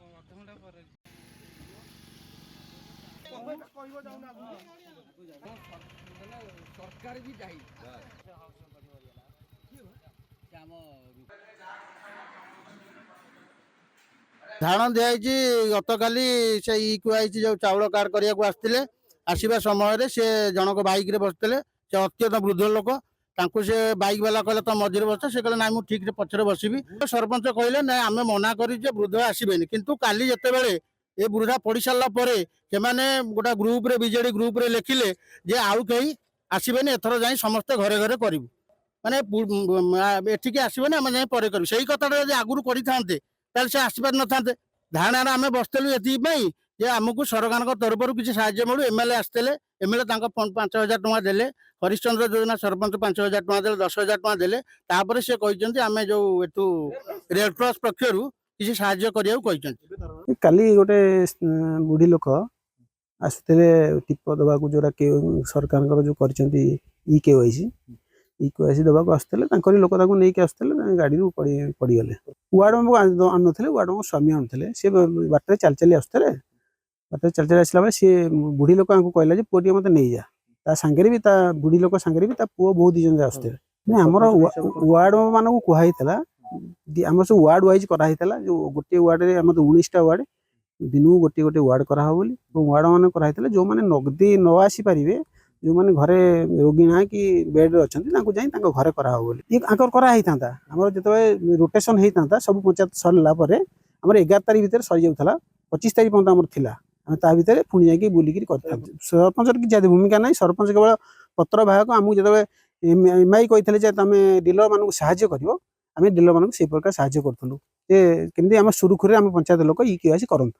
ଅଧଘଣ୍ଟା ପରେ ସରକାର ବି ଦାୟୀ। ଧାରଣ ଦିଆଯାଇଛି ଗତକାଲି ସେ ଇକ୍ୟୁଆଇସି ଯୋଉ ଚାଉଳ କାର୍ଡ କରିବାକୁ ଆସିଥିଲେ ଆସିବା ସମୟରେ ସେ ଜଣକ ବାଇକରେ ବସିଥିଲେ ସେ ଅତ୍ୟନ୍ତ ବୃଦ୍ଧ ଲୋକ ତାଙ୍କୁ ସେ ବାଇକ ବାଲା କହିଲେ ତ ମଝିରେ ବସ ସେ କହିଲେ ନାଇଁ ମୁଁ ଠିକରେ ପଛରେ ବସିବି ସରପଞ୍ଚ କହିଲେ ନାଇଁ ଆମେ ମନା କରିଛୁ ଯେ ବୃଦ୍ଧ ଆସିବେନି କିନ୍ତୁ କାଲି ଯେତେବେଳେ ଏ ବୃଦ୍ଧା ପଡି ସାରିଲା ପରେ ସେମାନେ ଗୋଟେ ଗ୍ରୁପରେ ବିଜେଡି ଗ୍ରୁପରେ ଲେଖିଲେ ଯେ ଆଉ କେହି ଆସିବେନି ଏଥର ଯାଇ ସମସ୍ତେ ଘରେ ଘରେ କରିବୁ ମାନେ ଏଠିକି ଆସିବେନି ଆମେ ଯାଇ ପରେ କରିବୁ ସେଇ କଥାଟା ଯଦି ଆଗରୁ କରିଥାନ୍ତେ ତାହେଲେ ସେ ଆସିପାରିନଥାନ୍ତେ ଧାରଣାରେ ଆମେ ବସିଥିଲୁ ଏଥିପାଇଁ ଯେ ଆମକୁ ସରକାରଙ୍କ ତରଫରୁ କିଛି ସାହାଯ୍ୟ ମିଳୁ ଏମଏଲଏ ଆସିଥିଲେ ଏମଏଲଏ ତାଙ୍କ 5,000 ଟଙ୍କା ଦେଲେ ହରିଶ୍ଚନ୍ଦ୍ର ଯୋଜନା ସରପଞ୍ଚ 5,000 ଟଙ୍କା ଦେଲେ 10,000 ଟଙ୍କା ଦେଲେ ତାପରେ ସେ କହିଛନ୍ତି ଆମେ ଯୋଉ ଏଠୁ ରେଡକ୍ରସ ପକ୍ଷରୁ କିଛି ସାହାଯ୍ୟ କରିବାକୁ କହିଛନ୍ତି। କାଲି ଗୋଟେ ବୁଢୀ ଲୋକ ଆସୁଥିଲେ ଟିପ ଦେବାକୁ ଯୋଉଟା ସରକାରଙ୍କର ଯୋଉ କରିଛନ୍ତି ଇକେୱାଇସି ଦେବାକୁ ଆସୁଥିଲେ ତାଙ୍କରି ଲୋକ ତାକୁ ନେଇକି ଆସୁଥିଲେ ଗାଡିରୁ ପଡ଼ିଗଲେ ୱାର୍ଡ ମେମ୍ବର ଆଣୁନଥିଲେ ୱାର୍ଡ ମେମ୍ବର ସ୍ୱାମୀ ଆଣୁଥିଲେ ସେ ବାଟରେ ଚାଲି ଚାଲି ଆସୁଥିଲେ ବାଟରେ ଚାଲି ଚାଲି ଆସିଲା ବେଳେ ସିଏ ବୁଢୀ ଲୋକ ତାଙ୍କୁ କହିଲା ଯେ ପୁଅ ଟିକେ ମତେ ନେଇଯା ତା ସାଙ୍ଗରେ ବି ତା ବୁଢୀ ଲୋକ ସାଙ୍ଗରେ ବି ତା ପୁଅ ବୋଉ 2 ଜଣ ଆସୁଥିଲେ ଆମର ୱାର୍ଡ ମେମ୍ବର ମାନଙ୍କୁ କୁହାଯାଇଥିଲା ଆମର ସବୁ ୱାର୍ଡ ୱାଇଜ କରାହେଇଥିଲା ଯୋଉ ଗୋଟିଏ ୱାର୍ଡରେ ଆମର 19ଟା ୱାର୍ଡ ଦିନକୁ ଗୋଟିଏ ଗୋଟିଏ ୱାର୍ଡ କରାହବ ବୋଲି ୱାର୍ଡ ମାନେ କରାହେଇଥିଲା ଯୋଉମାନେ ନଗଦି ନ ଆସିପାରିବେ ଯୋଉମାନେ ଘରେ ରୋଗୀ ନା କି ବେଡରେ ଅଛନ୍ତି ତାଙ୍କୁ ଯାଇ ତାଙ୍କ ଘରେ କରାହବ ବୋଲି ଆଙ୍କର କରାହେଇଥାନ୍ତା ଆମର ଯେତେବେଳେ ରୋଟେସନ ହେଇଥାନ୍ତା ସବୁ ପଞ୍ଚାୟତ ସରିଲା ପରେ ଆମର 11 ତାରିଖ ଭିତରେ ସରିଯାଉଥିଲା 25 ତାରିଖ ପର୍ଯ୍ୟନ୍ତ ଆମର ଥିଲା ଆମେ ତା ଭିତରେ ପୁଣି ଯାଇକି ବୁଲିକିରି କରିଥାନ୍ତୁ ସରପଞ୍ଚର କିଛି ଭୂମିକା ନାହିଁ ସରପଞ୍ଚ କେବଳ ପତ୍ର ବାହକ ଆମକୁ ଯେତେବେଳେ ଏମଆଇ କହିଥିଲେ ଯେ ତମେ ଡିଲର ମାନଙ୍କୁ ସାହାଯ୍ୟ କରିବ ଆମେ ଡିଲର ମାନଙ୍କୁ ସେଇ ପ୍ରକାର ସାହାଯ୍ୟ କରୁଥିଲୁ ଯେ କେମିତି ଆମେ ସୁରୁଖୁରୁରେ ଆମ ପଞ୍ଚାୟତ ଲୋକ ଇକେୱାଇସି କରନ୍ତୁ।